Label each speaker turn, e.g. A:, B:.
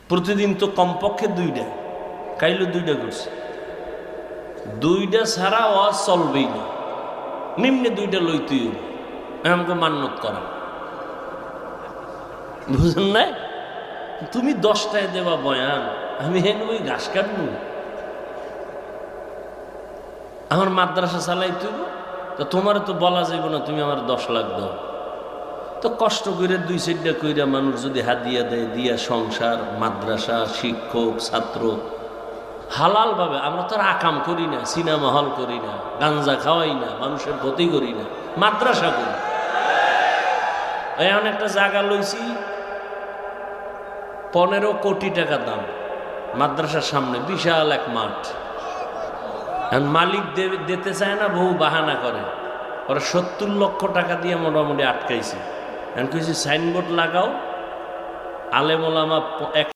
A: প্রতিদিন তো কমপক্ষে 2টা, কাইলে 2টা করছে। 2টা ছাড়া ওয়াজ চলবেই না, নিম্নে 2টা লইতেই আমাকে মান্যত করা, বুঝেন না? তুমি 10টায় দেবা বয়ান, আমি হেন ওই ঘাস কাটবো? আমার মাদ্রাসা চালাই তুই, তো তোমার তো বলা যাইব না তুমি আমার 10 লাখ দাও। তো কষ্ট করে 2-4টা কইরা মানুষ যদি হাদিয়া দেয়, দিয়া সংসার, মাদ্রাসা, শিক্ষক, ছাত্র হালাল ভাবে, আমরা তো আর আকাম করি না, সিনেমা হল করি না, গাঞ্জা খাওয়াই না, মানুষের ক্ষতি করি না, মাদ্রাসা করি। এমন একটা জায়গা লইছি 15 কোটি টাকা দাম, মাদ্রাসার সামনে বিশাল এক মাঠ। মালিক দিতে চায় না, বহু বাহানা করে, ওরা 70 লক্ষ টাকা দিয়ে মোটামুটি আটকাইছে। এখন কইছি সাইনবোর্ড লাগাও, আলেম ওলামা